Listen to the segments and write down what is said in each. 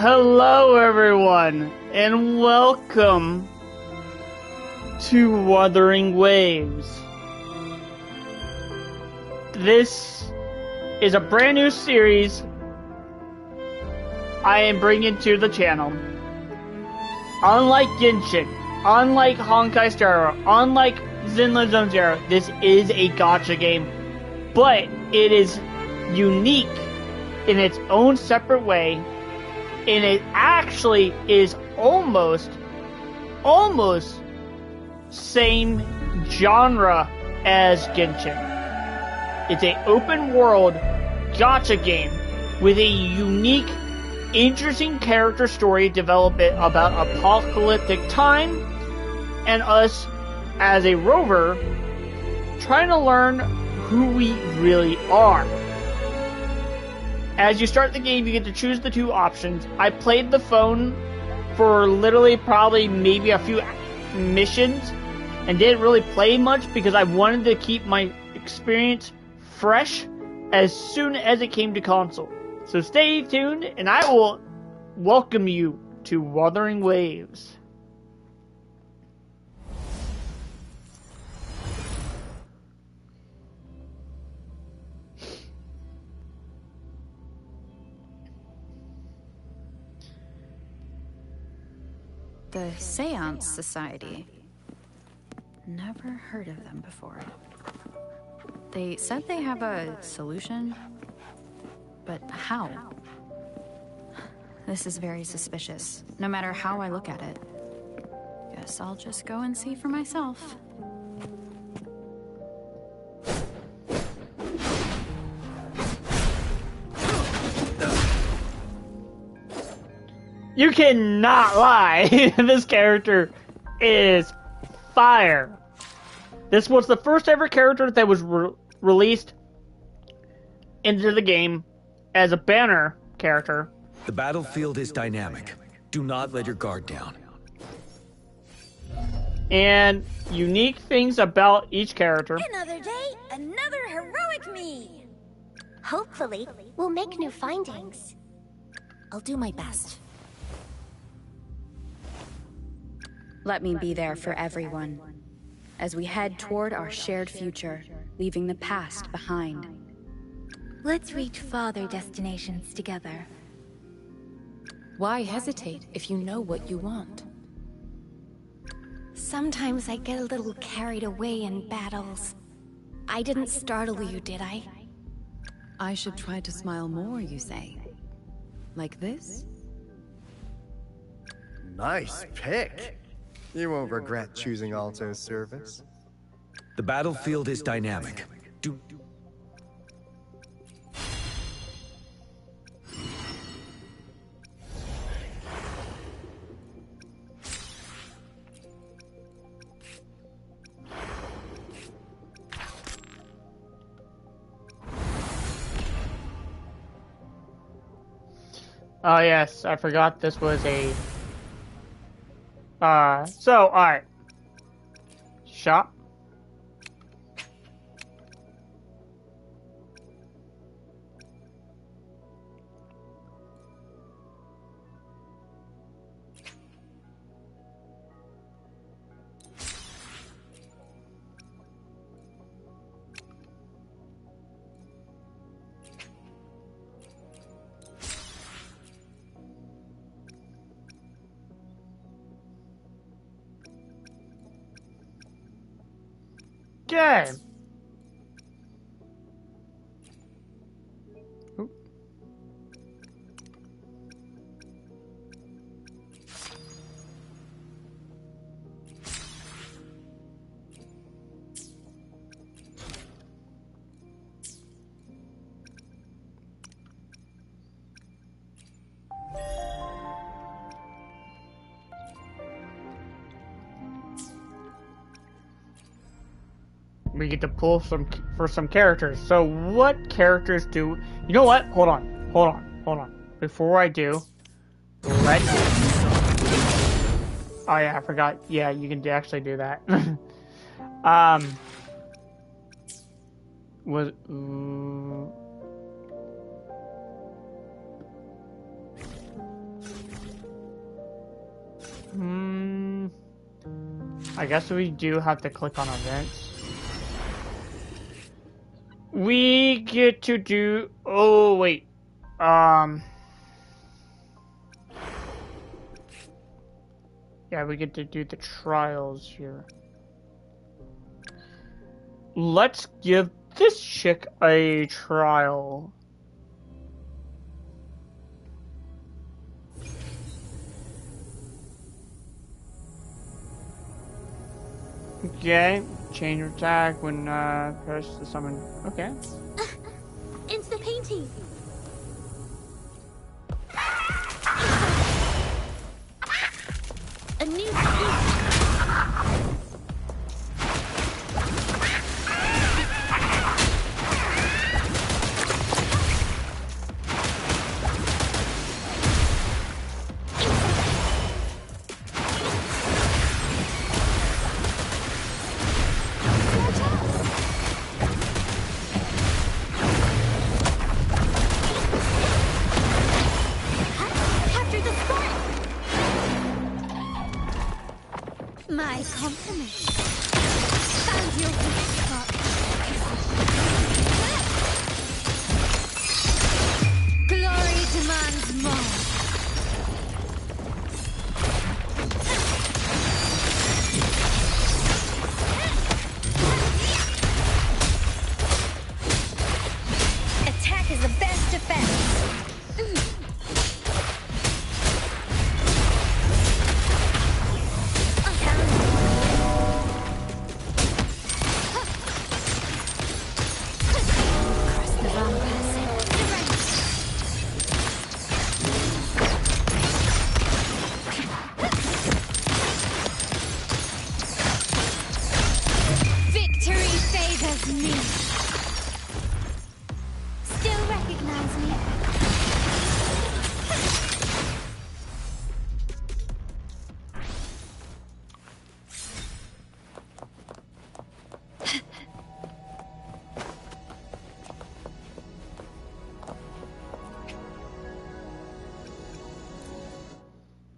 Hello everyone, and welcome to Wuthering Waves. This is a brand new series I am bringing to the channel. Unlike Genshin, unlike Honkai Star Rail, unlike Zenless Zone Zero, this is a gacha game, but it is unique in its own separate way, and it actually is almost same genre as Genshin. It's an open world gacha game with a unique, interesting character story development about apocalyptic time and us as a rover trying to learn who we really are. As you start the game, you get to choose the two options. I played the phone for literally probably maybe a few missions and didn't really play much because I wanted to keep my experience fresh as soon as it came to console. So stay tuned and I will welcome you to Wuthering Waves. The Seance Society. Never heard of them before. They said they have a solution, but how? This is very suspicious, no matter how I look at it. Guess I'll just go and see for myself. You cannot lie. This character is fire. This was the first ever character that was released into the game as a banner character. The battlefield is dynamic. Do not let your guard down. And unique things about each character. Another day, another heroic me. Hopefully, we'll make new findings. I'll do my best. Let me be there for everyone, as we head toward our shared future, leaving the past behind. Let's reach farther destinations together. Why hesitate if you know what you want? Sometimes I get a little carried away in battles. I didn't startle you, did I? I should try to smile more, you say? Like this? Nice pick. You won't regret choosing Alto's service. The battlefield is dynamic. Do Oh yes, I forgot this was a... alright. Shop. Okay. Oop. We get to pull for some characters. So what characters do... You know what? Hold on. Before I do... Let... Oh yeah, I forgot. Yeah, you can actually do that. Was... I guess we do have to click on events. We get to do... Oh, wait. Yeah, we get to do the trials here. Let's give this chick a trial. Okay, change your attack when press the summon. Okay. It's the painting. A new My compliments. Found your weak spot. Glory demands more. Attack is the best defense.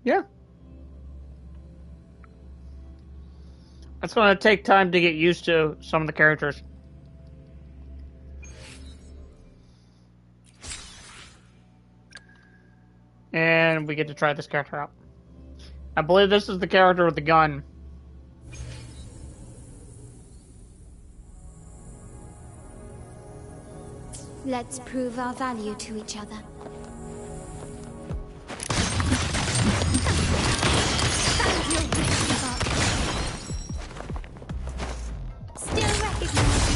Yeah. It's going to take time to get used to some of the characters. And we get to try this character out. I believe this is the character with the gun. Let's prove our value to each other. Found your weak spot. Still recognize me.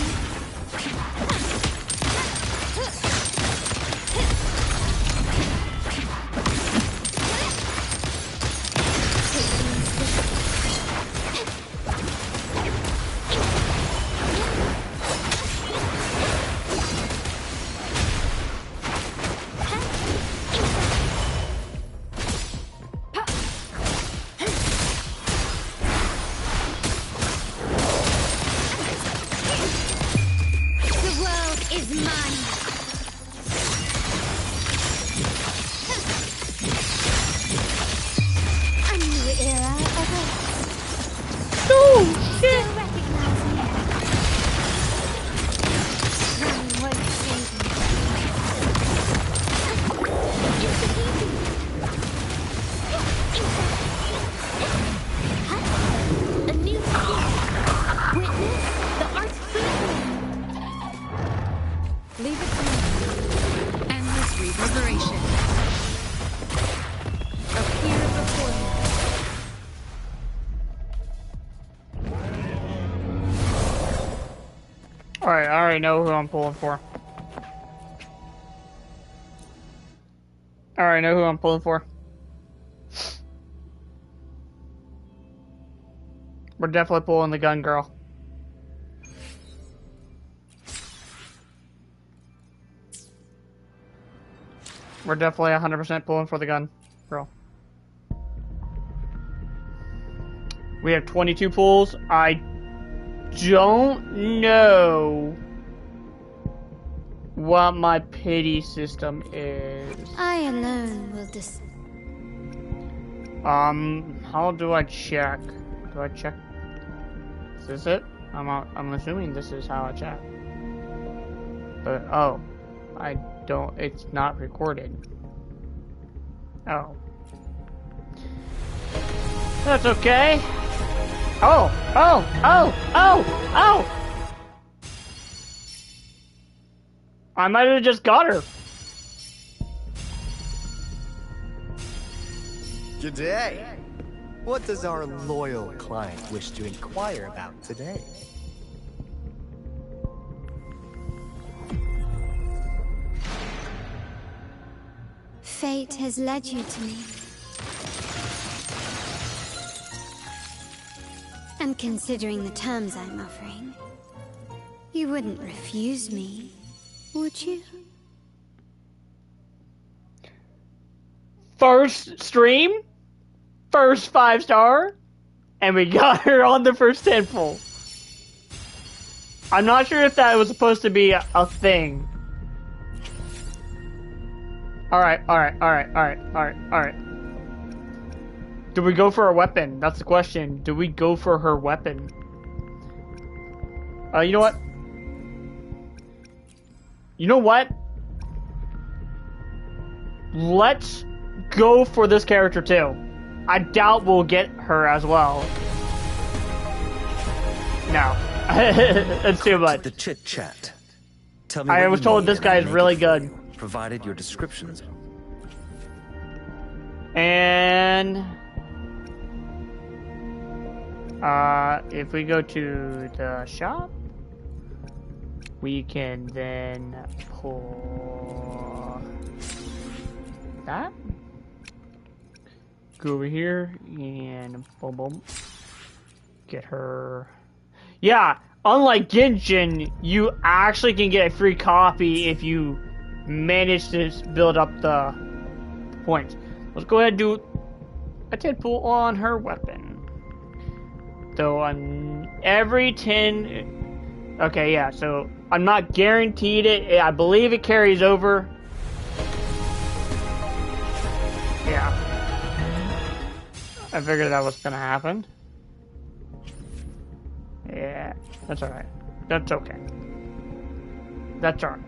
Alright, I already know who I'm pulling for. I already know who I'm pulling for. We're definitely pulling the gun girl. We're definitely 100% pulling for the gun girl. We have 22 pulls. I don't know what my pity system is. I alone will how do I check? Do I check this it? I'm assuming this is how I chat. But oh, I don't. It's not recorded. Oh, that's okay. Oh. I might have just got her. G'day. What does our loyal client wish to inquire about today? Fate has led you to me. And considering the terms I'm offering, you wouldn't refuse me, would you? First stream, first 5-star, and we got her on the first 10-pull. I'm not sure if that was supposed to be a thing. Alright. Do we go for a weapon? That's the question. Do we go for her weapon? You know what? You know what? Let's go for this character too. I doubt we'll get her as well. No. That's too much. The chit chat. Tell me. I was told this guy is really good. Provided your descriptions. And if we go to the shop, we can then pull that. Go over here and boom boom. Get her. Yeah, unlike Genshin, you actually can get a free copy if you manage to build up the points. Let's go ahead and do a 10 pull on her weapon. So on every 10... Okay, yeah, so I'm not guaranteed it. I believe it carries over. Yeah. I figured that was gonna happen. Yeah, that's alright. That's okay. That's alright.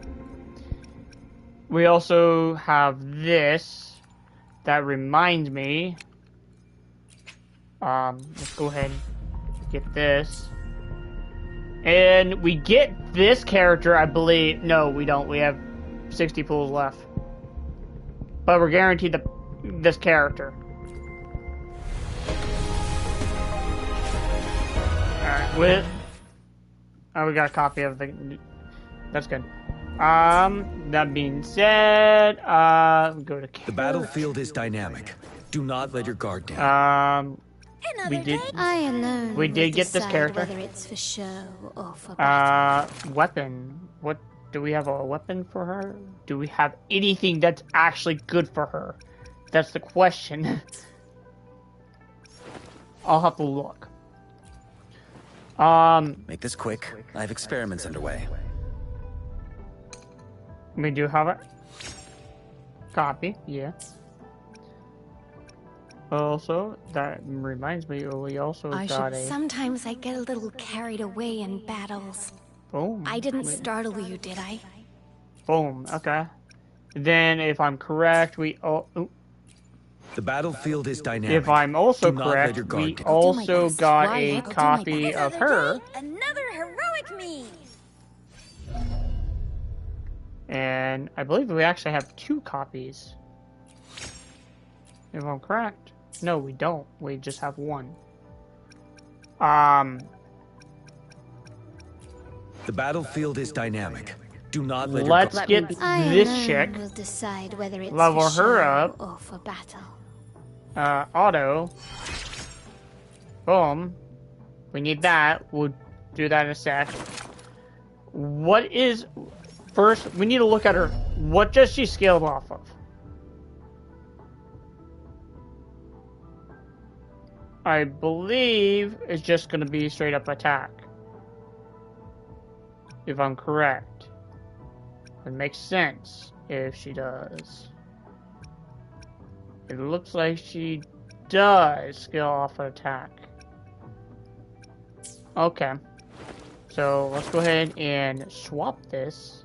We also have this. That reminds me. Let's go ahead and get this. And we get this character, I believe. No, we don't. We have 60 pulls left. But we're guaranteed this character. Alright, we got a copy of the... That's good. That being said, we go to character. The battlefield is dynamic. Do not let your guard down. We did get this character. Whether it's for show or for battle. Weapon. What do we have a weapon for her? Do we have anything that's actually good for her? That's the question. I'll have to look. Make this quick. I have experiments underway. We do have it. Copy, yeah. Also, that reminds me, we also got a... Sometimes I get a little carried away in battles. Boom. I didn't startle you, did I? Boom, okay. Then, if I'm correct, we... The battlefield is dynamic. If I'm also correct, we also got a copy of her. Another heroic me. And I believe we actually have 2 copies. If I'm correct. No, we don't. We just have 1. The battlefield is dynamic. Do not let Let's get this chick. Will decide whether it's level for her show up. or for battle. Auto. Boom. We need that. We'll do that in a sec. What is... First, we need to look at her. What does she scale off of? I believe it's just going to be straight up attack. If I'm correct. It makes sense if she does. It looks like she does scale off an attack. Okay. So let's go ahead and swap this.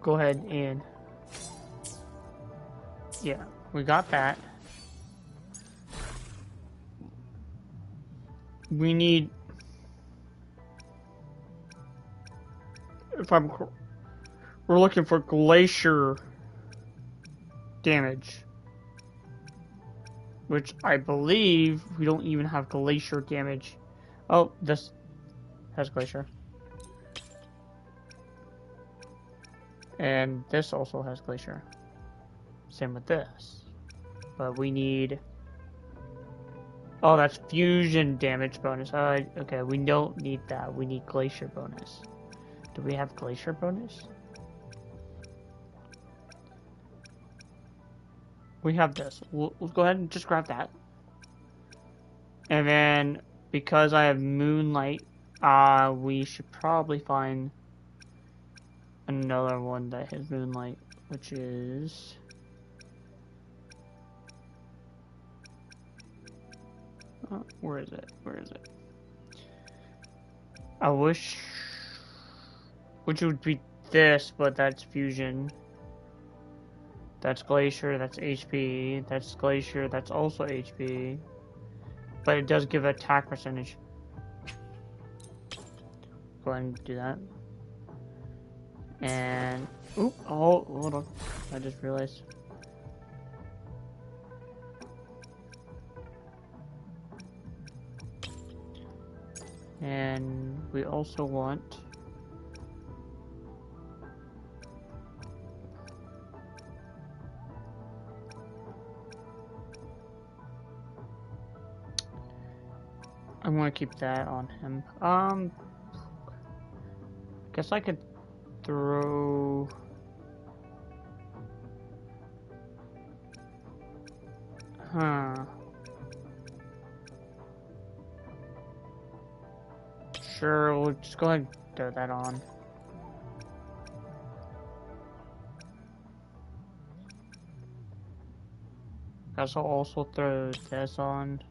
Go ahead and... Yeah, we got that. We need... We're looking for glacier damage. Which I believe we don't even have glacier damage. Oh, this has glacier. And this also has glacier. Same with this. But we need... Oh, that's fusion damage bonus. Okay, we don't need that. We need glacier bonus. Do we have glacier bonus? We have this. We'll go ahead and just grab that. And then, because I have moonlight, we should probably find another one that has moonlight, which is... where is it? Where is it? I wish... Which would be this, but that's fusion. That's glacier, that's HP. That's glacier, that's also HP. But it does give attack percentage. Go ahead and do that. And... Oop, oh, hold on. I just realized. And we also want... I'm gonna keep that on him. Guess I could throw... Huh. Sure, we'll just go ahead and throw that on. Guess I'll also throw this on.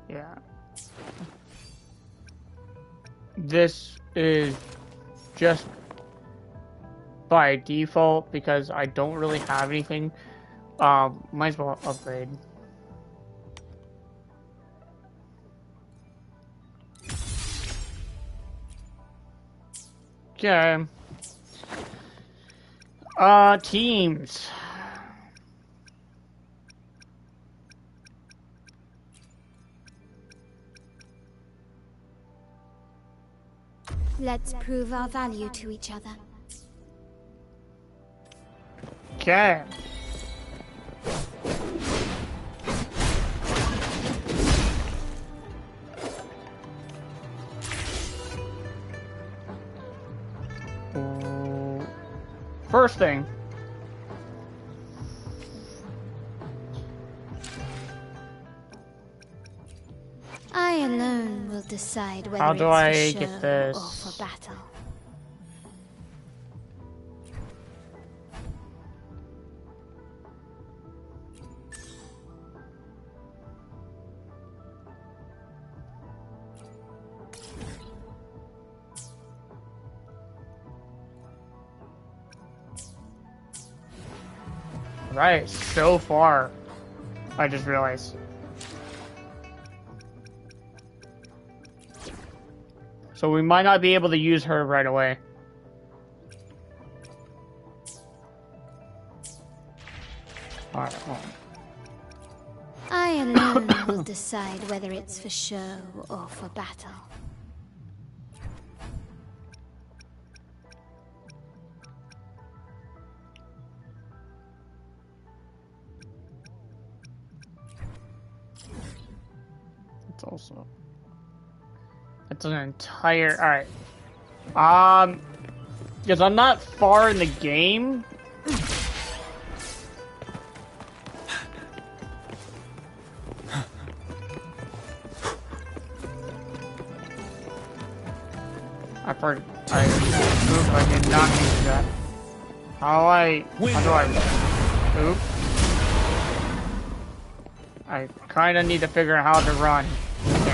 Yeah. This is just by default because I don't really have anything. Might as well upgrade. Okay. Teams. Let's prove our value to each other. Okay. First thing. I alone will decide whether How do it's I for get show this? or for battle. Right, so far. I just realized. So we might not be able to use her right away. Alright, hold on. I alone will decide whether it's for show or for battle. It's also... It's an entire... Alright. Because I'm not far in the game, Oops, I did not mean to do that. How do I, oops. I kinda need to figure out how to run. Okay.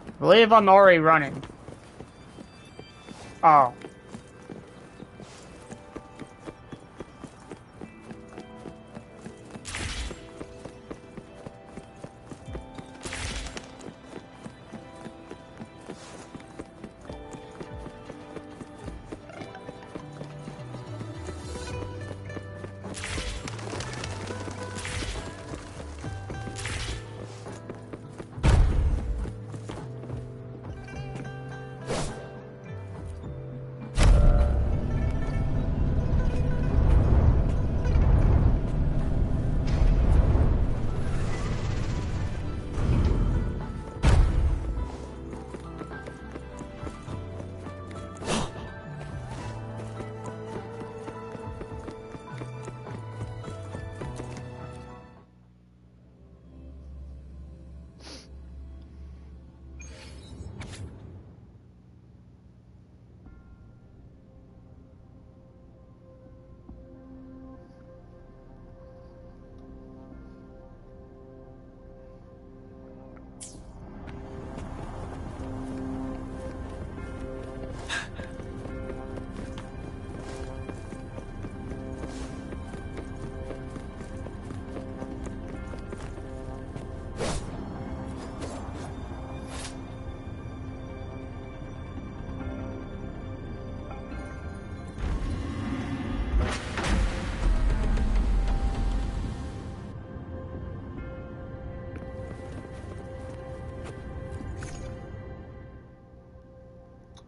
I believe I'm already running. Oh.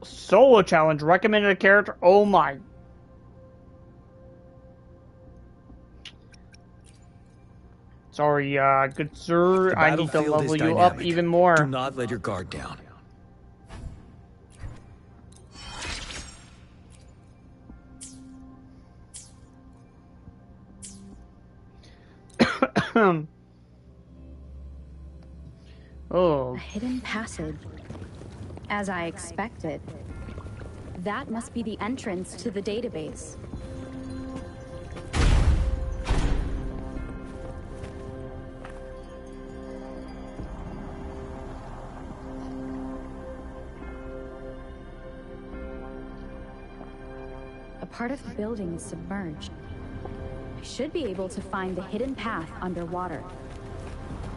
Solo challenge, recommended character, oh my. Sorry, good sir, I need to level you up even more. Do not let your guard down. Oh. A hidden passage. As I expected. That must be the entrance to the database. A part of the building is submerged. I should be able to find the hidden path underwater.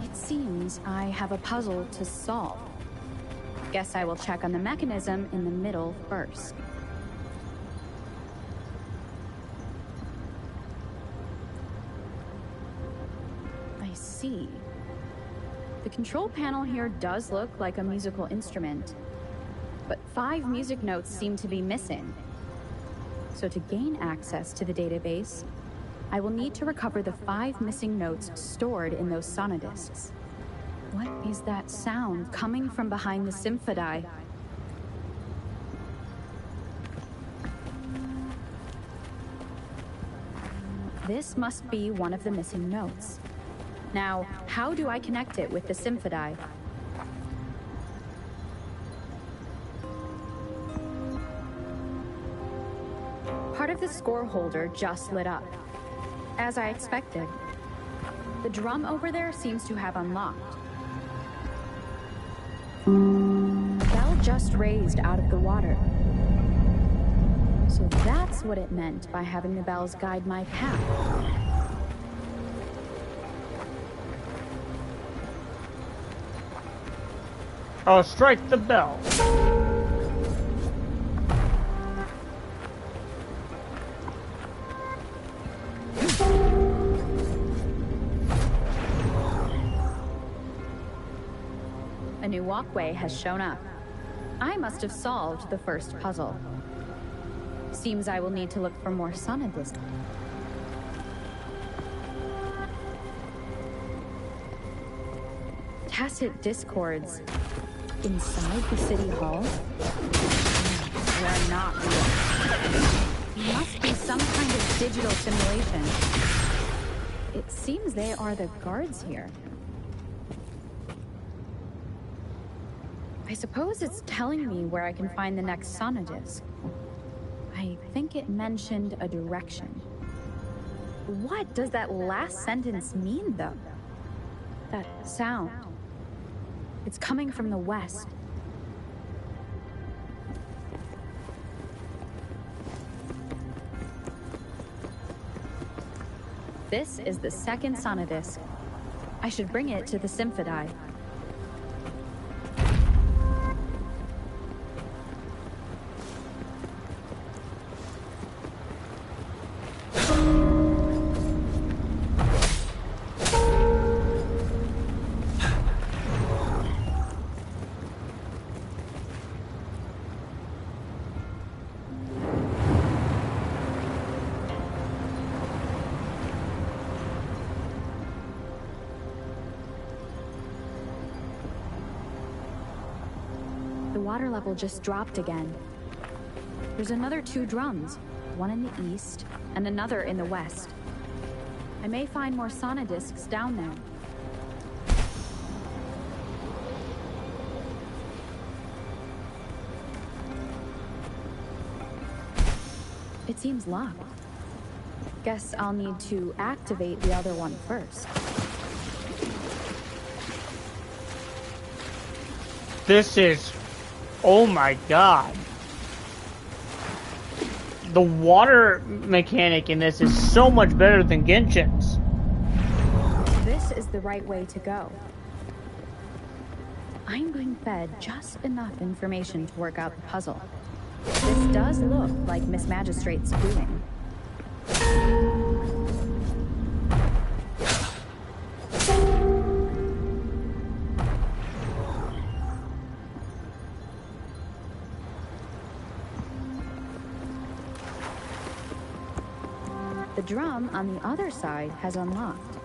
It seems I have a puzzle to solve. Guess I will check on the mechanism in the middle first. I see. The control panel here does look like a musical instrument, but 5 music notes seem to be missing. So to gain access to the database, I will need to recover the 5 missing notes stored in those sonodiscs. What is that sound coming from behind the symphodi? This must be one of the missing notes. Now, how do I connect it with the symphodi? Part of the score holder just lit up. As I expected. The drum over there seems to have unlocked. The bell just raised out of the water. So that's what it meant by having the bells guide my path. I'll strike the bell. A new walkway has shown up. I must have solved the first puzzle. Seems I will need to look for more sonodiscs. Tacit discords inside the city hall? They're not real. Must be some kind of digital simulation. It seems they are the guards here. I suppose it's telling me where I can find the next sonodisc. I think it mentioned a direction. What does that last sentence mean, though? That sound. It's coming from the west. This is the second sonodisc. I should bring it to the Symphodi. The water level just dropped again. There's another 2 drums, one in the east and another in the west. I may find more sonodiscs down there. It seems locked. Guess I'll need to activate the other one first. This is... oh my god. The water mechanic in this is so much better than Genshin's. This is the right way to go. I'm being fed just enough information to work out the puzzle. This does look like Miss Magistrate's doing. The drum on the other side has unlocked.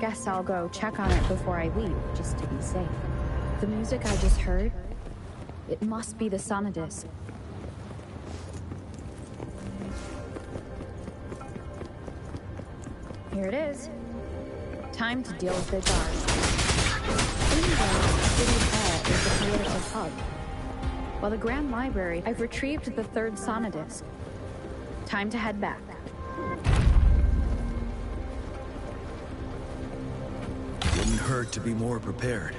Guess I'll go check on it before I leave, just to be safe. The music I just heard, it must be the sonodisc. Here it is. Time to deal with the guards. Anyway, City Hall is the political hub. While the Grand Library, I've retrieved the 3rd sonodisc. Time to head back. Wouldn't hurt to be more prepared.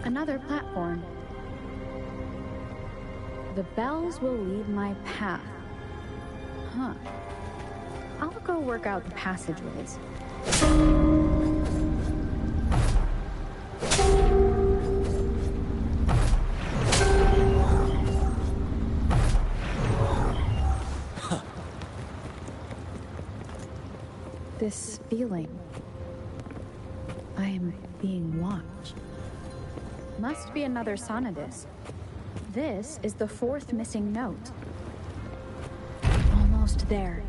Another platform. The bells will lead my path. Huh. I'll go work out the passageways. This feeling. I am being watched. Must be another sonodisc. This is the 4th missing note. Almost there.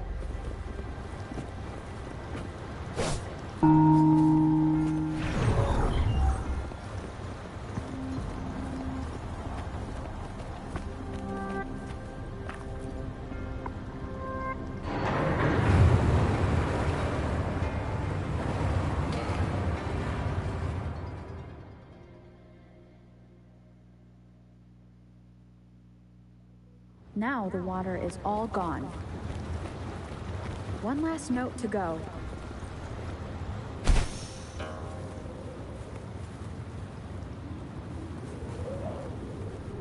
Now the water is all gone. One last note to go.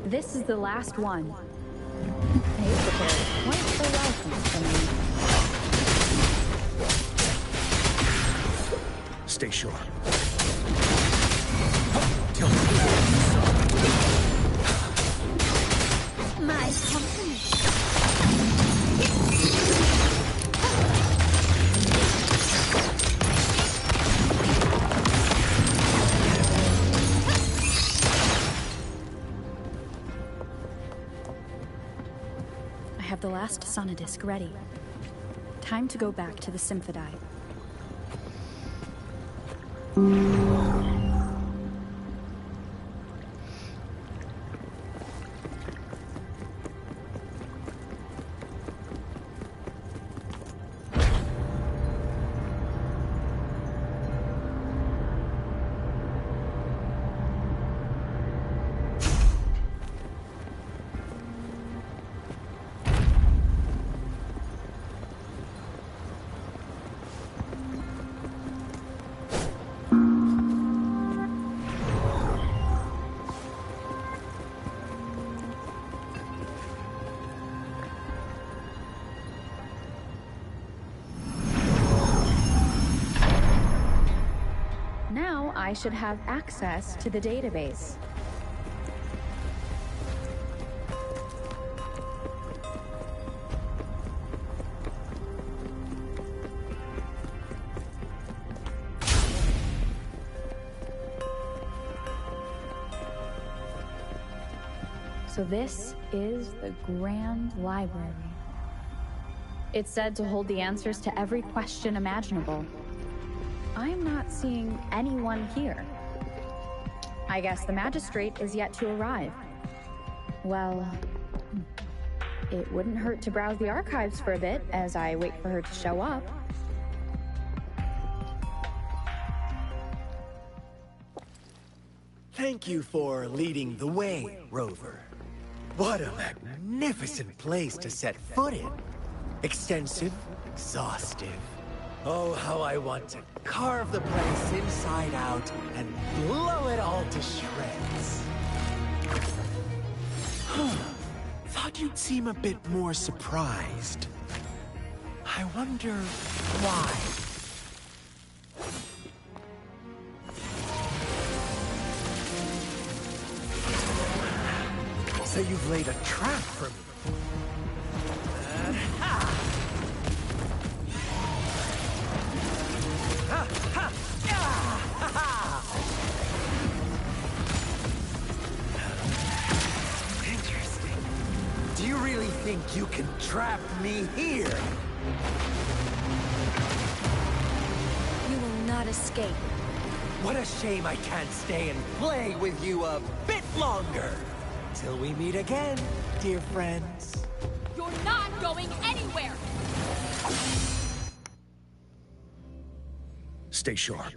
This is the last one. They've prepared quite the welcome for me. Stay sure. My compliments. I have the last sonodisc ready. Time to go back to the Symphodi. Now I should have access to the database. So this is the Grand Library. It's said to hold the answers to every question imaginable. I'm not seeing anyone here. I guess the magistrate is yet to arrive. Well, it wouldn't hurt to browse the archives for a bit as I wait for her to show up. Thank you for leading the way, Rover. What a magnificent place to set foot in. Extensive, exhaustive. Oh, how I want to carve the place inside out and blow it all to shreds. Thought you'd seem a bit more surprised. I wonder why. So you've laid a trap for me. Interesting. Do you really think you can trap me here? You will not escape. What a shame I can't stay and play with you a bit longer. Till we meet again, dear friends. You're not going anywhere! Stay sharp.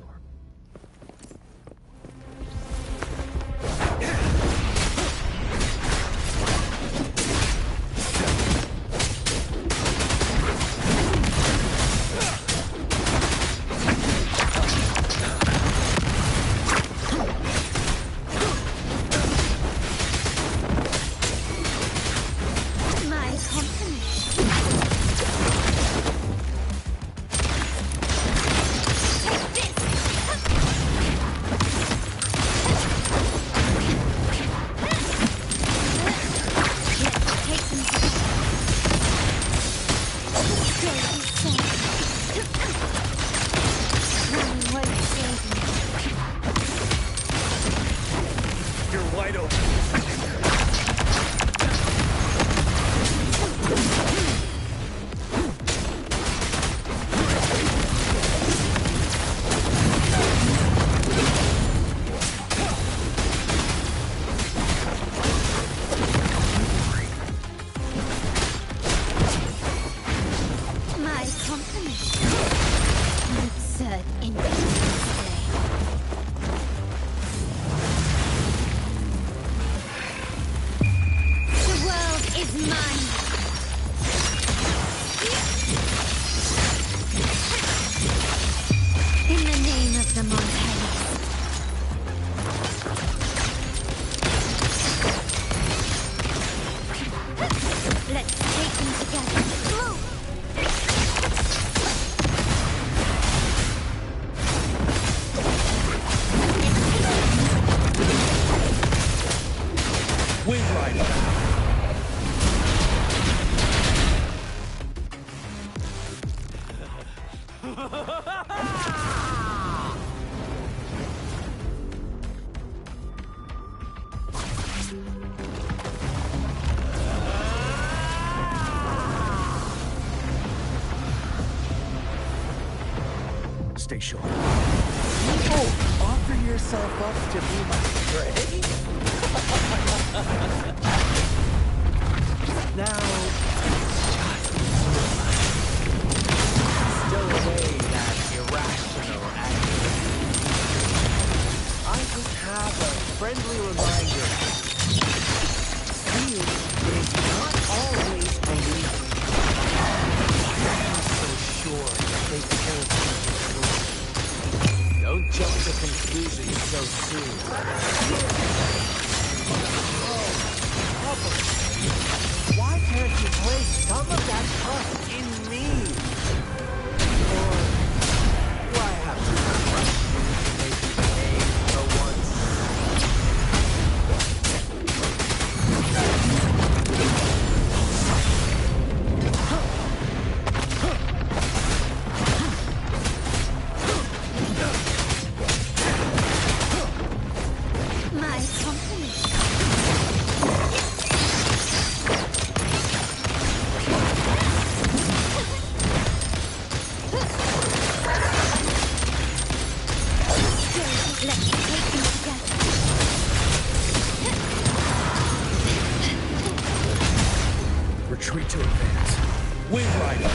Stay sharp. Oh, offer yourself up to be my prey? Now, just stow away that irrational anger. I just have a friendly reminder. Seeing is not always believing. Why are you so sure that they killed me? Don't jump to conclusions so soon. Why can't you place some of that trust in me? Or do I have to trust you to make Let's take them together. Retreat to advance. Wind Rider!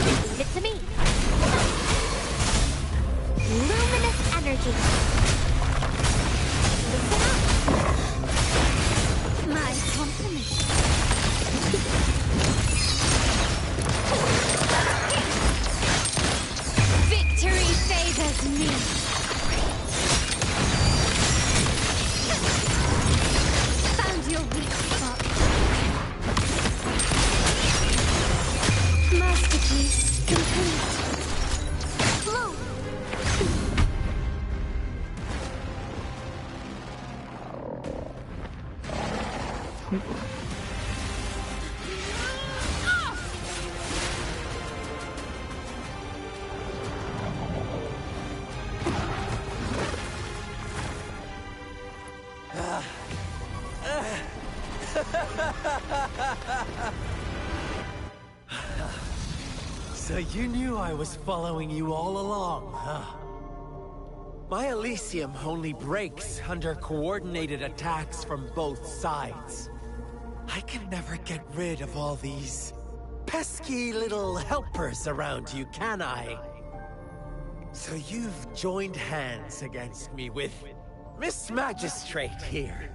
Leave it to me. Luminous energy. Listen up. My compliments. Victory favors me. Found your weak spot. Masterpiece complete. Flow. So you knew I was following you all along, huh? My Elysium only breaks under coordinated attacks from both sides. I can never get rid of all these pesky little helpers around you, can I? So you've joined hands against me with Miss Magistrate here.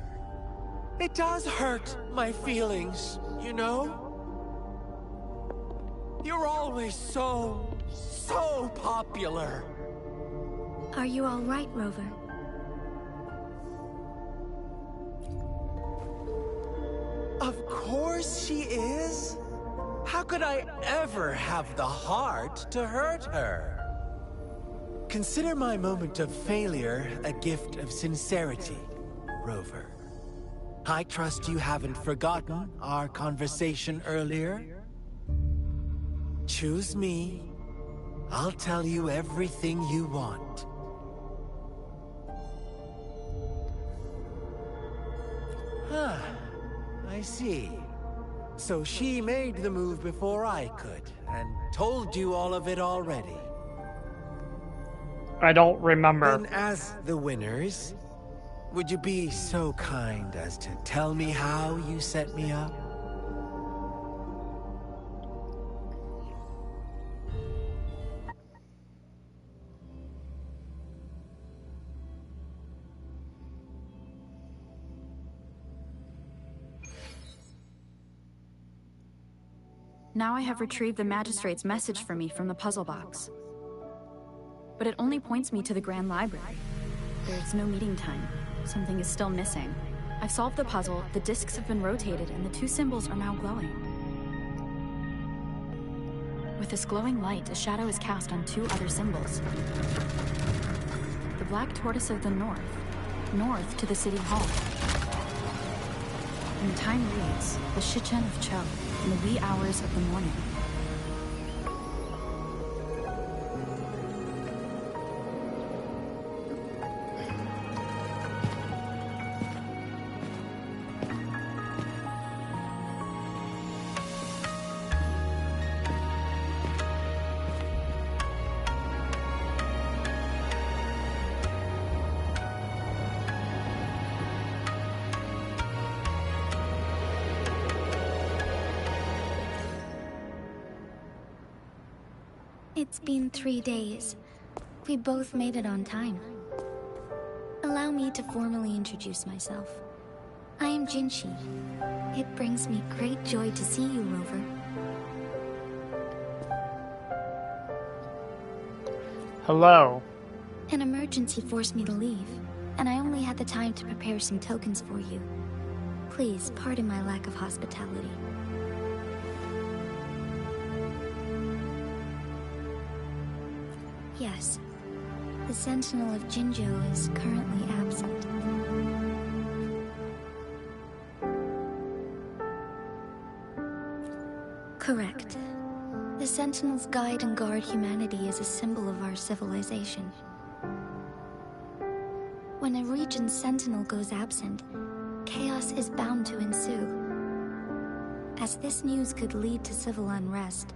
It does hurt my feelings, you know? You're always so popular. Are you all right, Rover? Of course she is. How could I ever have the heart to hurt her? Consider my moment of failure a gift of sincerity, Rover. I trust you haven't forgotten our conversation earlier. Choose me. I'll tell you everything you want. Huh. I see. So she made the move before I could, and told you all of it already. I don't remember. Then as the winners, would you be so kind as to tell me how you set me up? Now I have retrieved the Magistrate's message for me from the puzzle box. But it only points me to the Grand Library. There's no meeting time. Something is still missing. I've solved the puzzle, the discs have been rotated, and the two symbols are now glowing. With this glowing light, a shadow is cast on two other symbols. The Black Tortoise of the North to the City Hall. And the time reads, the Shichen of Cho, in the wee hours of the morning. It's been 3 days. We both made it on time. Allow me to formally introduce myself. I am Jinshi. It brings me great joy to see you, Rover. Hello. An emergency forced me to leave, and I only had the time to prepare some tokens for you. Please pardon my lack of hospitality. Yes, the Sentinel of Jinzhou is currently absent. Correct. The Sentinels guide and guard humanity as a symbol of our civilization. When a region's sentinel goes absent, chaos is bound to ensue. As this news could lead to civil unrest,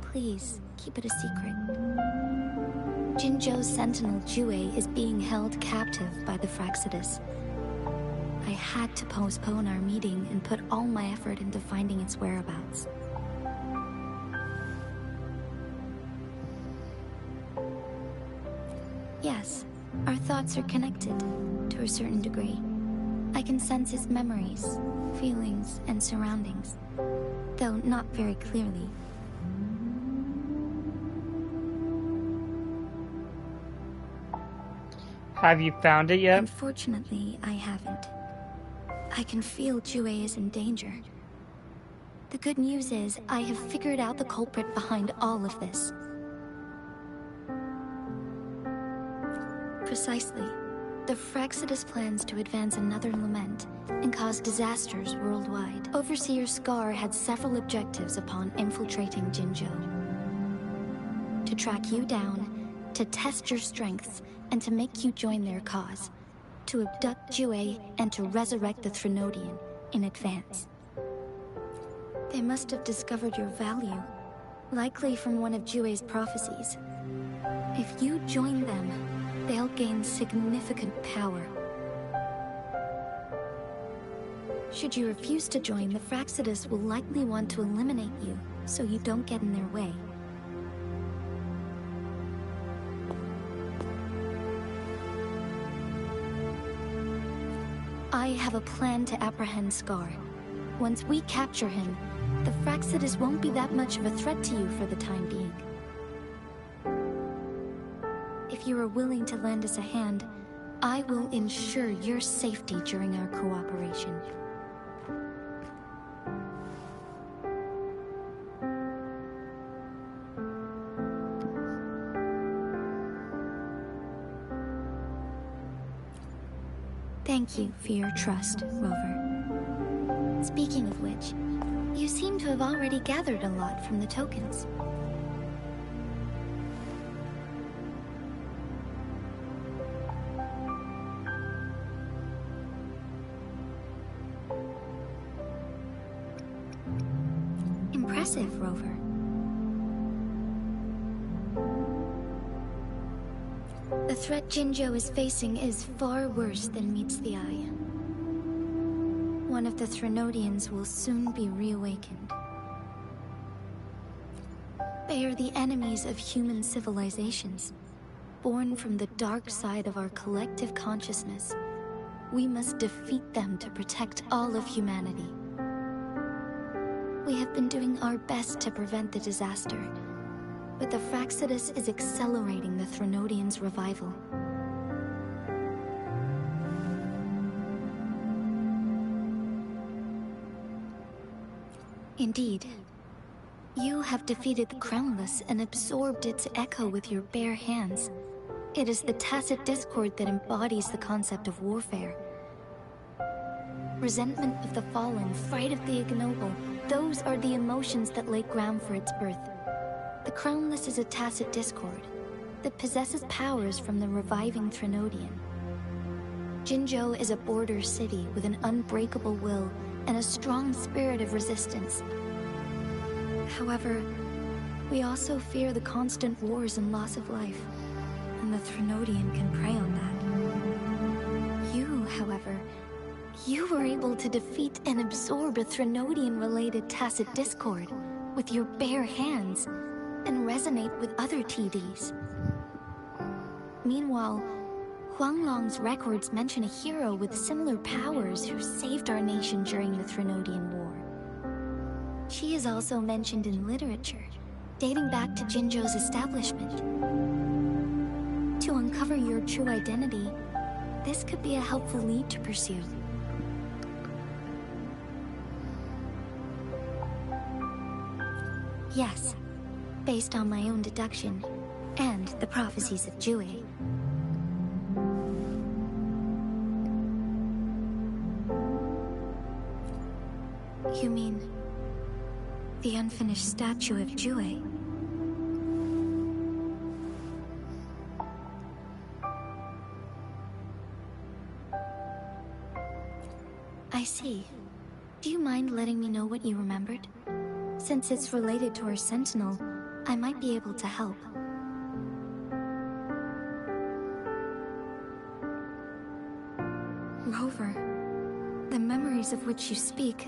please keep it a secret. Jinzhou's sentinel Jue is being held captive by the Fraxidus. I had to postpone our meeting and put all my effort into finding its whereabouts. Yes, our thoughts are connected, to a certain degree. I can sense his memories, feelings, and surroundings, though not very clearly. Have you found it yet? Unfortunately, I haven't. I can feel Jue is in danger. The good news is, I have figured out the culprit behind all of this. Precisely. The Fraxidus plans to advance another lament and cause disasters worldwide. Overseer Scar had several objectives upon infiltrating Jinzhou. To track you down, to test your strengths, and to make you join their cause. To abduct Jue and to resurrect the Threnodian in advance. They must have discovered your value, likely from one of Jue's prophecies. If you join them, they'll gain significant power. Should you refuse to join, the Fraxidus will likely want to eliminate you, so you don't get in their way. I have a plan to apprehend Scar. Once we capture him, the Fraxidus won't be that much of a threat to you for the time being. If you are willing to lend us a hand, I will ensure your safety during our cooperation. Thank you for your trust, Rover. Speaking of which, you seem to have already gathered a lot from the tokens. Impressive, Rover. The threat Jinzhou is facing is far worse than meets the eye. One of the Threnodians will soon be reawakened. They are the enemies of human civilizations, born from the dark side of our collective consciousness. We must defeat them to protect all of humanity. We have been doing our best to prevent the disaster, but the Fraxidus is accelerating the Threnodians' revival. Indeed. You have defeated the Crownless and absorbed its echo with your bare hands. It is the tacit discord that embodies the concept of warfare. Resentment of the fallen, fright of the ignoble, those are the emotions that lay ground for its birth. The Crownless is a tacit discord that possesses powers from the reviving Threnodian. Jinzhou is a border city with an unbreakable will and a strong spirit of resistance. However, we also fear the constant wars and loss of life, and the Threnodian can prey on that. You, however, you were able to defeat and absorb a Threnodian-related tacit discord with your bare hands and resonate with other TDs. Meanwhile, Huanglong's records mention a hero with similar powers who saved our nation during the Threnodian War. She is also mentioned in literature, dating back to Jinzhou's establishment. To uncover your true identity, this could be a helpful lead to pursue. Yes, based on my own deduction, and the prophecies of Jue. You mean the unfinished statue of Jue? I see. Do you mind letting me know what you remembered? Since it's related to our sentinel, I might be able to help. Rover, the memories of which you speak.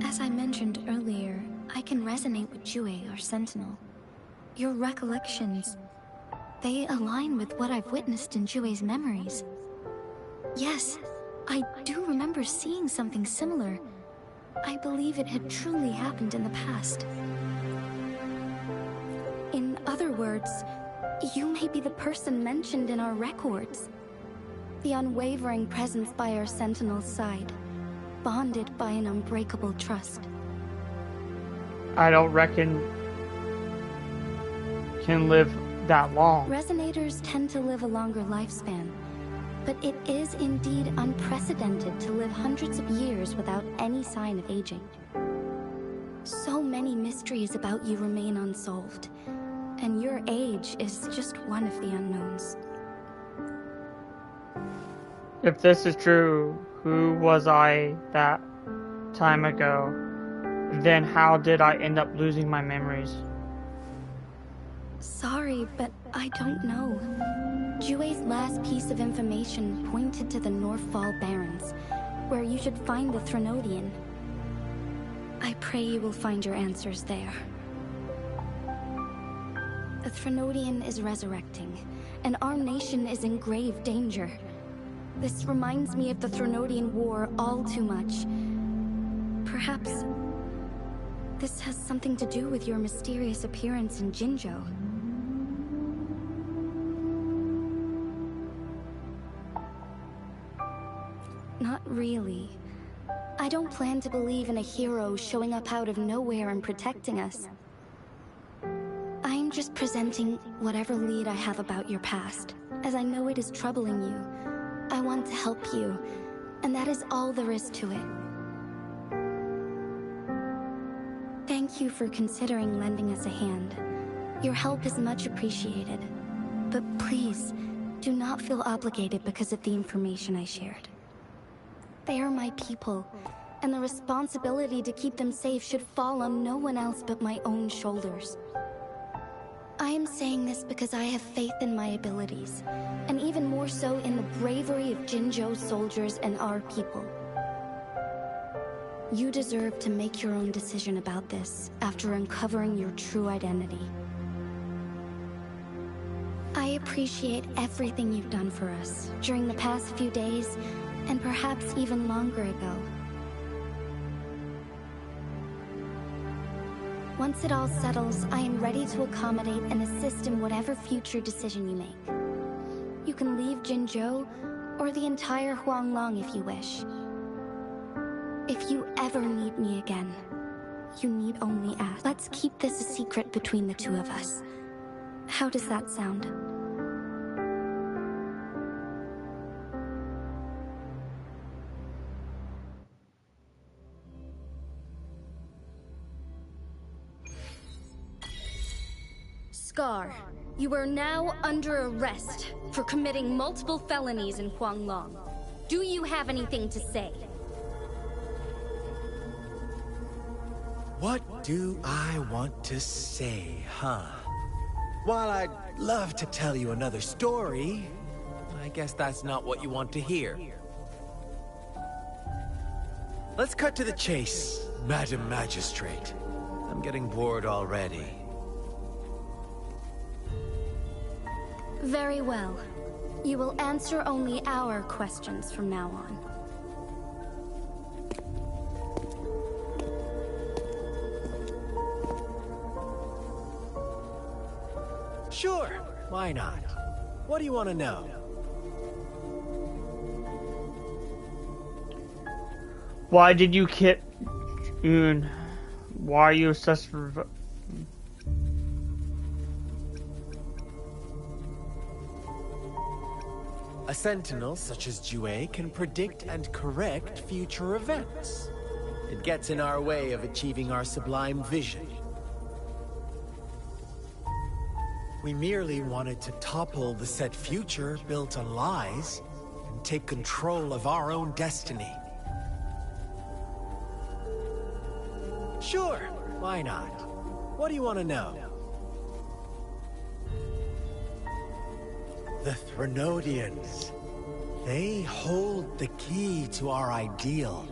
As I mentioned earlier, I can resonate with Jue, our sentinel. Your recollections, they align with what I've witnessed in Jue's memories. Yes, I do remember seeing something similar. I believe it had truly happened in the past. In other words, you may be the person mentioned in our records. The unwavering presence by our sentinel's side, bonded by an unbreakable trust. I don't reckon can live that long. Resonators tend to live a longer lifespan, but it is indeed unprecedented to live hundreds of years without any sign of aging. So many mysteries about you remain unsolved, and your age is just one of the unknowns. If this is true, who was I that time ago? Then how did I end up losing my memories? Sorry, but I don't know. Jue's last piece of information pointed to the Northfall Barrens, where you should find the Threnodian. I pray you will find your answers there. The Threnodian is resurrecting, and our nation is in grave danger. This reminds me of the Threnodian War all too much. Perhaps this has something to do with your mysterious appearance in Jinzhou. Not really. I don't plan to believe in a hero showing up out of nowhere and protecting us. I'm just presenting whatever lead I have about your past, as I know it is troubling you. I want to help you, and that is all there is to it. Thank you for considering lending us a hand. Your help is much appreciated. But please, do not feel obligated because of the information I shared. They are my people, and the responsibility to keep them safe should fall on no one else but my own shoulders. I am saying this because I have faith in my abilities, and even more so in the bravery of Jinzhou's soldiers and our people. You deserve to make your own decision about this after uncovering your true identity. I appreciate everything you've done for us during the past few days, and perhaps even longer ago. Once it all settles, I am ready to accommodate and assist in whatever future decision you make. You can leave Jinzhou, or the entire Huanglong if you wish. If you ever need me again, you need only ask. Let's keep this a secret between the two of us. How does that sound? Scar, you are now under arrest for committing multiple felonies in Huanglong. Do you have anything to say? What do I want to say, huh? While I'd love to tell you another story, I guess that's not what you want to hear. Let's cut to the chase, Madam Magistrate. I'm getting bored already. Very well. You will answer only our questions from now on. Sure, why not? What do you want to know? Why did you kidnap Yoon? Why are you such... A sentinel such as Jue can predict and correct future events. It gets in our way of achieving our sublime vision. We merely wanted to topple the set future built on lies and take control of our own destiny. Sure, why not? What do you want to know? The Threnodians. They hold the key to our ideal.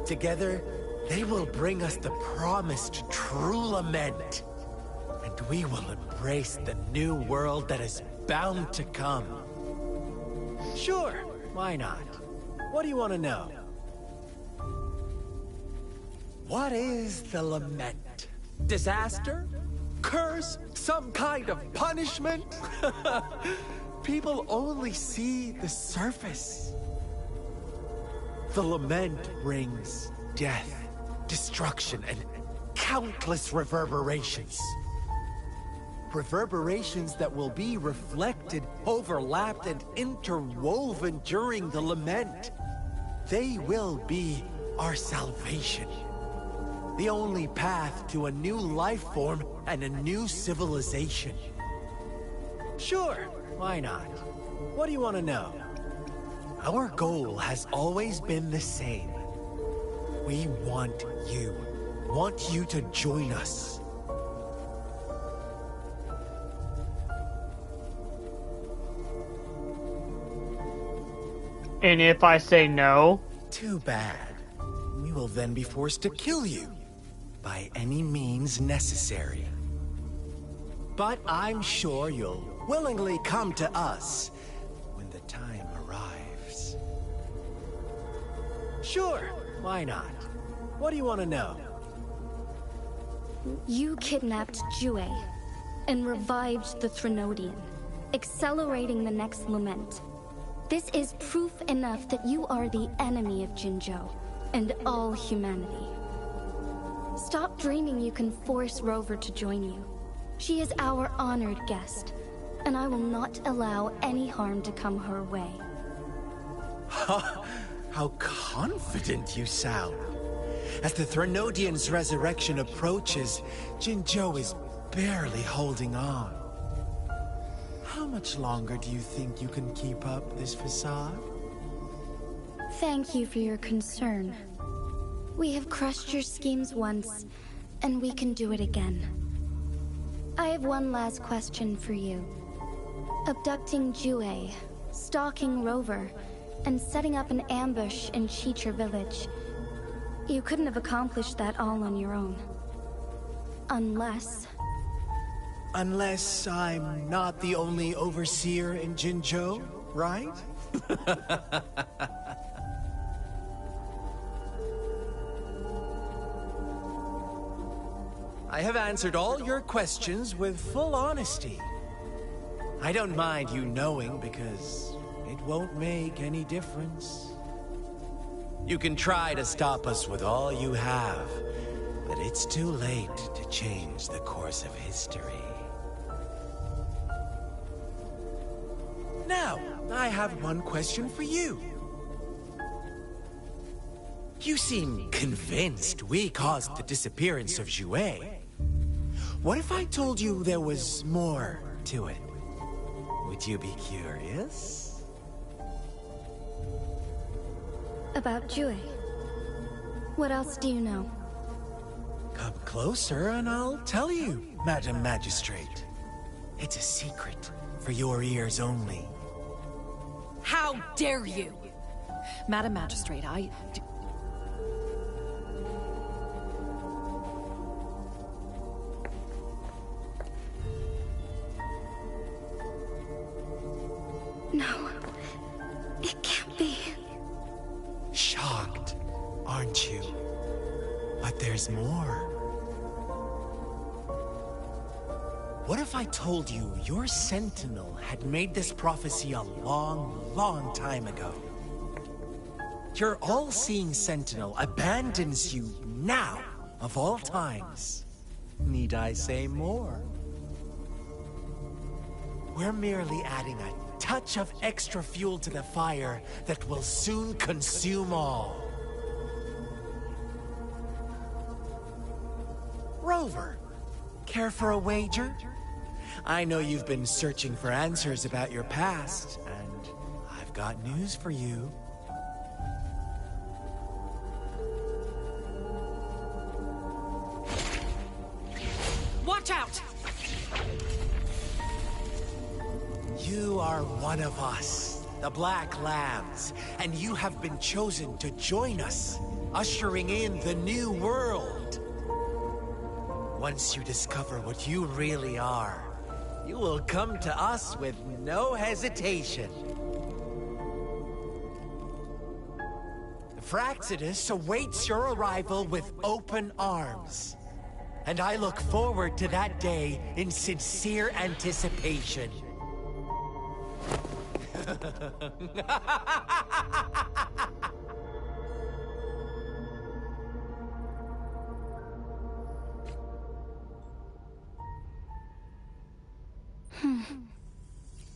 Together, they will bring us the promised true lament. And we will embrace the new world that is bound to come. Sure, why not? What do you want to know? What is the lament? Disaster? Curse? Some kind of punishment? People only see the surface. The lament brings death, destruction, and countless reverberations. Reverberations that will be reflected, overlapped, and interwoven during the lament. They will be our salvation. The only path to a new life form and a new civilization. Sure, why not? What do you want to know? Our goal has always been the same. We want you to join us. And if I say no? Too bad. We will then be forced to kill you. By any means necessary. But I'm sure you'll willingly come to us when the time arrives. Sure, why not? What do you want to know? You kidnapped Jue and revived the Threnodian, accelerating the next lament. This is proof enough that you are the enemy of Jinzhou and all humanity. Stop dreaming you can force Rover to join you. She is our honored guest, and I will not allow any harm to come her way. How confident you sound. As the Threnodian's resurrection approaches, Jinzhou is barely holding on. How much longer do you think you can keep up this facade? Thank you for your concern. We have crushed your schemes once, and we can do it again. I have one last question for you. Abducting Jue, stalking Rover, and setting up an ambush in Chicha village. You couldn't have accomplished that all on your own. Unless... Unless I'm not the only overseer in Jinzhou, right? I have answered all your questions with full honesty. I don't mind you knowing because it won't make any difference. You can try to stop us with all you have, but it's too late to change the course of history. Now, I have one question for you. You seem convinced we caused the disappearance of Jue. What if I told you there was more to it? Would you be curious? About Jue. What else do you know? Come closer and I'll tell you, Madam Magistrate. It's a secret for your ears only. How dare you! Madam Magistrate, No. It can't be. Shocked, aren't you? But there's more. What if I told you your Sentinel had made this prophecy a long, long time ago? Your all-seeing Sentinel abandons you now, of all times. Need I say more? We're merely adding a touch of extra fuel to the fire that will soon consume all. Rover, Care for a wager? I know you've been searching for answers about your past, and I've got news for you. Watch out! You are one of us, the Black Lambs, and you have been chosen to join us, ushering in the new world. Once you discover what you really are, you will come to us with no hesitation. The Fraxidus awaits your arrival with open arms. And I look forward to that day in sincere anticipation.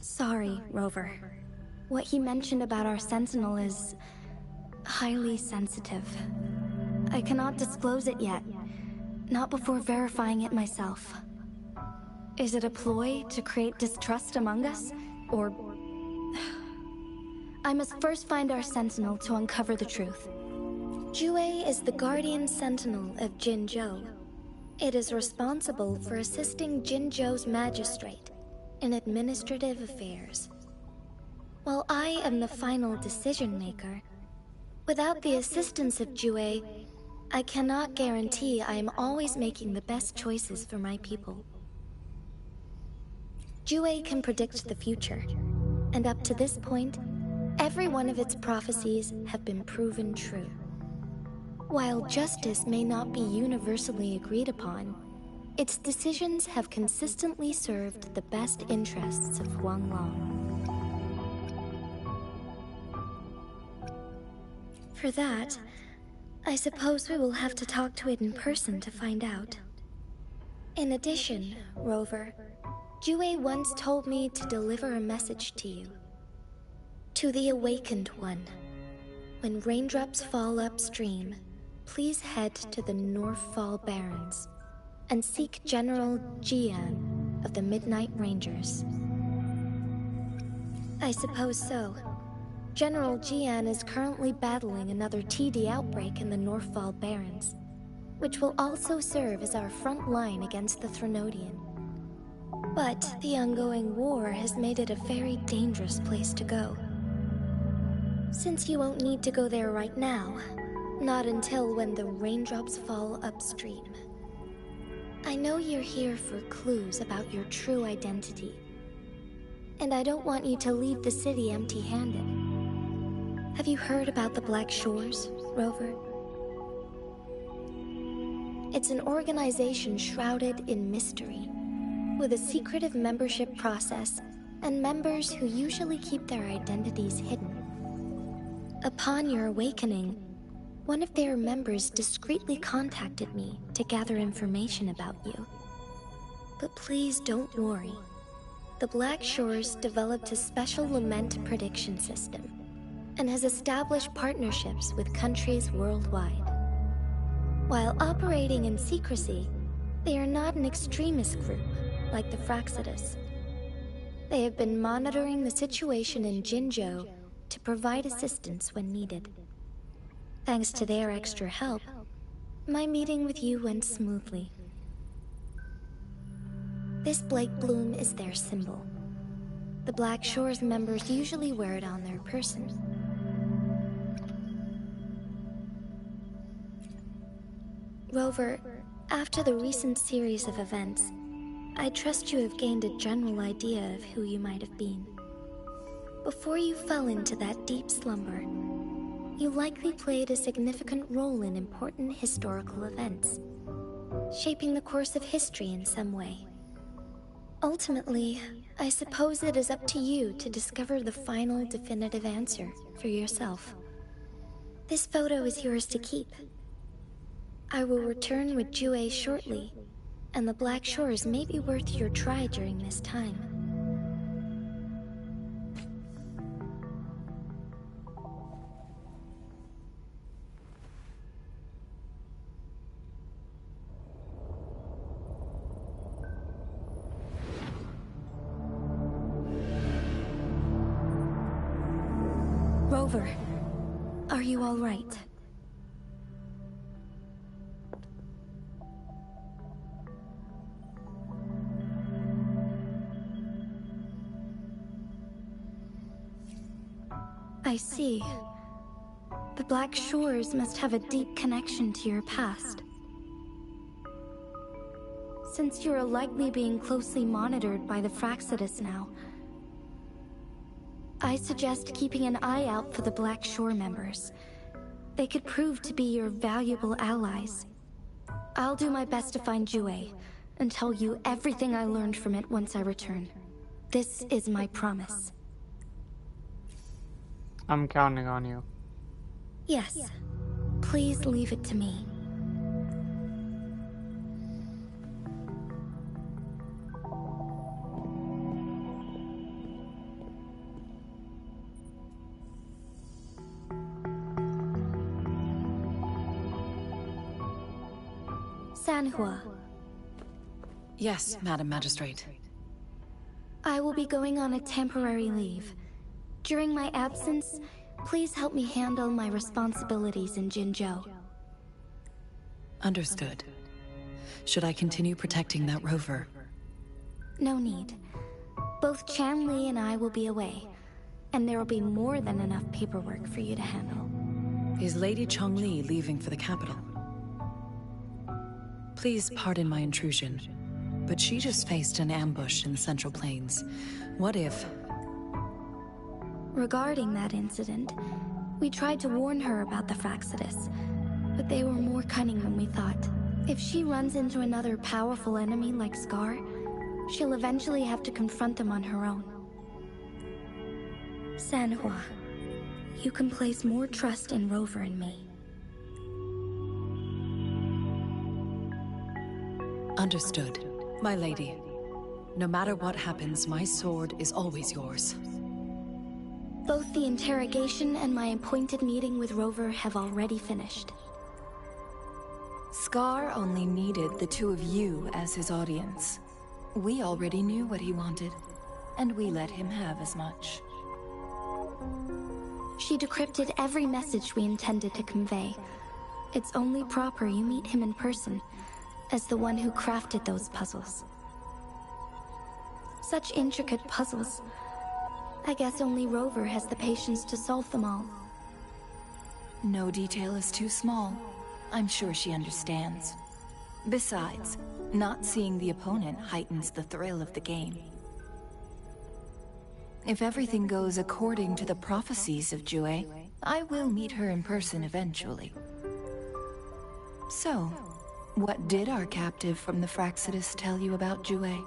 Sorry, Rover. What he mentioned about our Sentinel is highly sensitive. I cannot disclose it yet. Not before verifying it myself. Is it a ploy to create distrust among us? Or... I must first find our Sentinel to uncover the truth. Jue is the Guardian Sentinel of Jinzhou. It is responsible for assisting Jinzhou's magistrate in administrative affairs. While I am the final decision maker, without the assistance of Jue, I cannot guarantee I am always making the best choices for my people. Jue can predict the future, and up to this point, every one of its prophecies have been proven true. While justice may not be universally agreed upon, its decisions have consistently served the best interests of Huanglong. For that, I suppose we will have to talk to it in person to find out. In addition, Rover, Jue once told me to deliver a message to you. To the Awakened One. When raindrops fall upstream, please head to the Northfall Barrens and seek General Jian of the Midnight Rangers. I suppose so. General Jian is currently battling another TD outbreak in the Northfall Barrens, which will also serve as our front line against the Threnodian. But the ongoing war has made it a very dangerous place to go. Since you won't need to go there right now, not until when the raindrops fall upstream. I know you're here for clues about your true identity, and I don't want you to leave the city empty-handed. Have you heard about the Black Shores, Rover? It's an organization shrouded in mystery, with a secretive membership process and members who usually keep their identities hidden. Upon your awakening, one of their members discreetly contacted me to gather information about you. But please don't worry. The Black Shores developed a special lament prediction system and has established partnerships with countries worldwide. While operating in secrecy, they are not an extremist group like the Fraxidus. They have been monitoring the situation in Jinzhou to provide assistance when needed. Thanks to their extra help, my meeting with you went smoothly. This Blake Bloom is their symbol. The Black Shores members usually wear it on their person. Rover, after the recent series of events, I trust you have gained a general idea of who you might have been. Before you fell into that deep slumber, you likely played a significant role in important historical events, shaping the course of history in some way. Ultimately, I suppose it is up to you to discover the final definitive answer for yourself. This photo is yours to keep. I will return with Jue shortly, and the Black Shores may be worth your try during this time. Rover, are you all right? I see. The Black Shores must have a deep connection to your past. Since you're likely being closely monitored by the Fraxidus now, I suggest keeping an eye out for the Black Shore members. They could prove to be your valuable allies. I'll do my best to find Jue, and tell you everything I learned from it once I return. This is my promise. I'm counting on you. Yes. Please leave it to me. Sanhua. Yes, Madam Magistrate. I will be going on a temporary leave. During my absence, please help me handle my responsibilities in Jinzhou. Understood. Should I continue protecting that rover? No need. Both Chanli and I will be away, and there will be more than enough paperwork for you to handle. Is Lady Chongli leaving for the capital? Please pardon my intrusion, but she just faced an ambush in the Central Plains. What if... Regarding that incident, we tried to warn her about the Fraxidus, but they were more cunning than we thought. If she runs into another powerful enemy like Scar, she'll eventually have to confront them on her own. Sanhua, you can place more trust in Rover and me. Understood. My lady, no matter what happens, my sword is always yours. Both the interrogation and my appointed meeting with Rover have already finished. Scar only needed the two of you as his audience. We already knew what he wanted, and we let him have as much. She decrypted every message we intended to convey. It's only proper you meet him in person, as the one who crafted those puzzles. Such intricate puzzles. I guess only Rover has the patience to solve them all. No detail is too small. I'm sure she understands. Besides, not seeing the opponent heightens the thrill of the game. If everything goes according to the prophecies of Jue, I will meet her in person eventually. So, what did our captive from the Fraxidus tell you about Jue?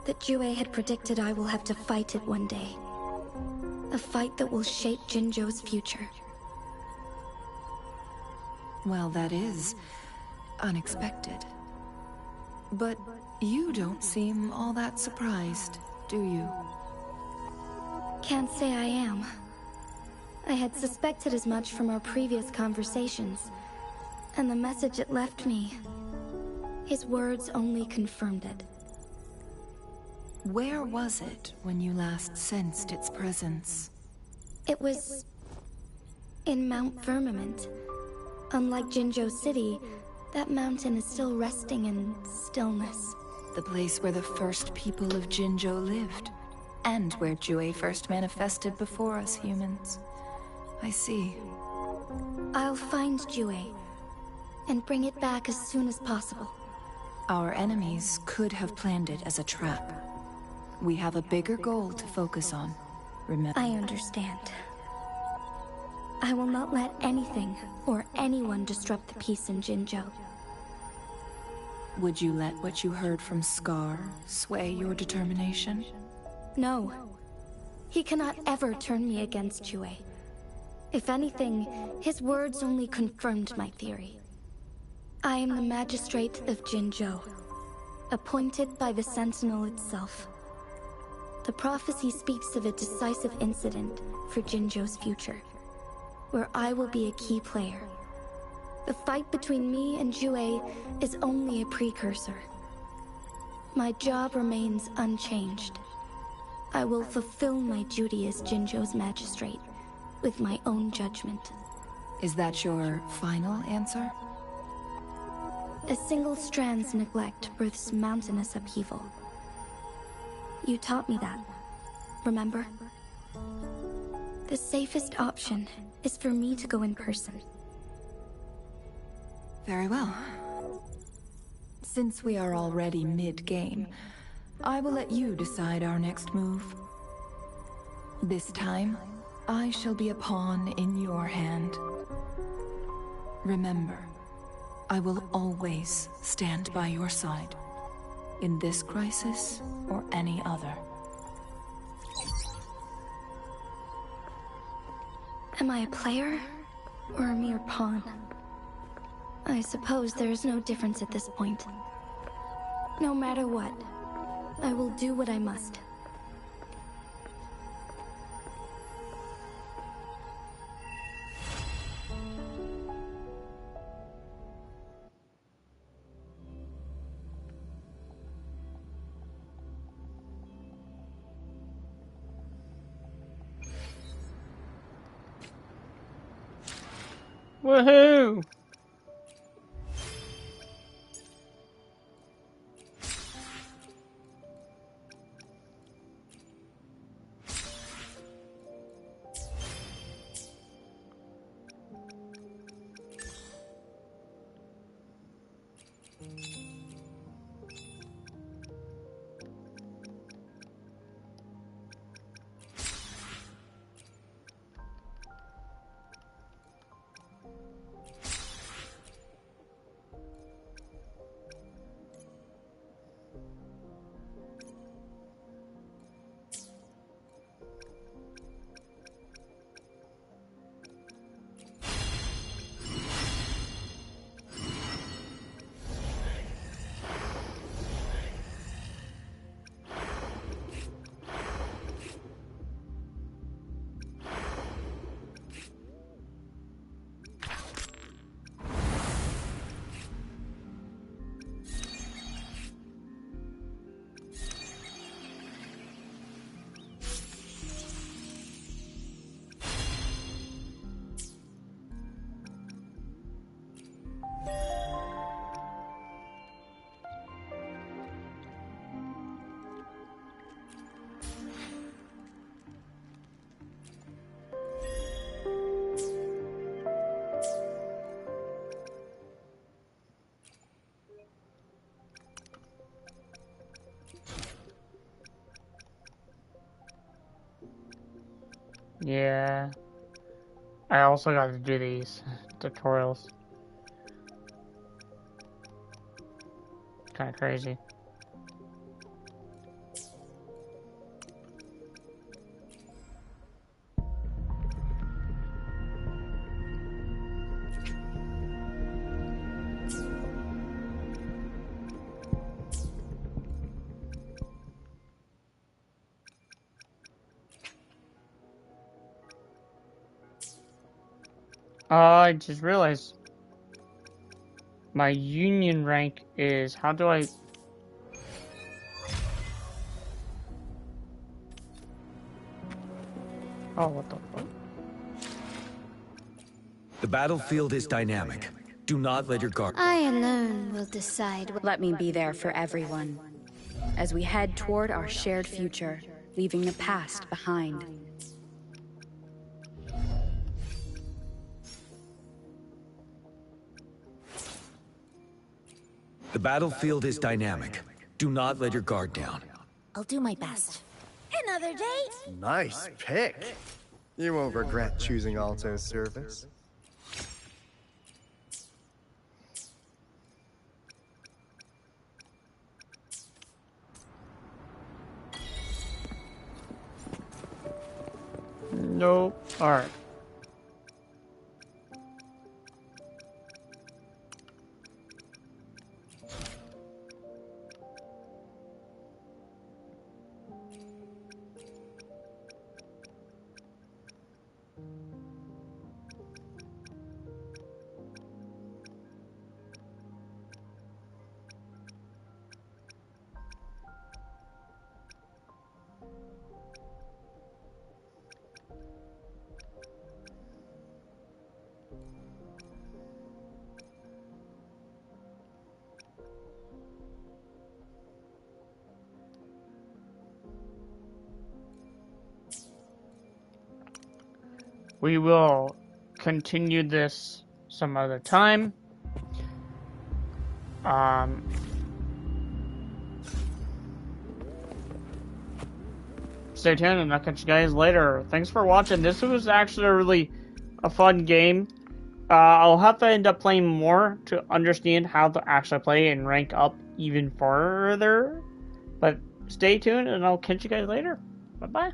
That Jue had predicted I will have to fight it one day. A fight that will shape Jinzhou's future. Well, that is unexpected. But you don't seem all that surprised, do you? Can't say I am. I had suspected as much from our previous conversations, and the message it left me, his words only confirmed it. Where was it when you last sensed its presence? It was in Mount Firmament. Unlike Jinzhou City, that mountain is still resting in stillness. The place where the first people of Jinzhou lived, and where Jue first manifested before us humans. I see. I'll find Jue, and bring it back as soon as possible. Our enemies could have planned it as a trap. We have a bigger goal to focus on, remember? I understand. I will not let anything or anyone disrupt the peace in Jinzhou. Would you let what you heard from Scar sway your determination? No. He cannot ever turn me against Jue. If anything, his words only confirmed my theory. I am the magistrate of Jinzhou, appointed by the Sentinel itself. The prophecy speaks of a decisive incident for Jinzhou's future, where I will be a key player. The fight between me and Jue is only a precursor. My job remains unchanged. I will fulfill my duty as Jinzhou's magistrate, with my own judgment. Is that your final answer? A single strand's neglect births mountainous upheaval. You taught me that, remember? The safest option is for me to go in person. Very well. Since we are already mid-game, I will let you decide our next move. This time, I shall be a pawn in your hand. Remember, I will always stand by your side, in this crisis or any other. Am I a player, or a mere pawn? I suppose there is no difference at this point. No matter what, I will do what I must. Woohoo! Yeah. I also got to do these tutorials. Kind of crazy. I just realized my union rank is, how do I... Oh, what the fuck? The battlefield is dynamic. Do not let your guard... I alone will decide. Let me be there for everyone, as we head toward our shared future, leaving the past behind. The battlefield is dynamic. Do not let your guard down. I'll do my best. Another date? Nice pick. You won't regret choosing Alto's service. Nope. Alright. we will continue this some other time. Stay tuned and I'll catch you guys later. Thanks for watching. This was actually really a fun game. I'll have to end up playing more to understand how to actually play and rank up even further. But stay tuned and I'll catch you guys later. Bye-bye.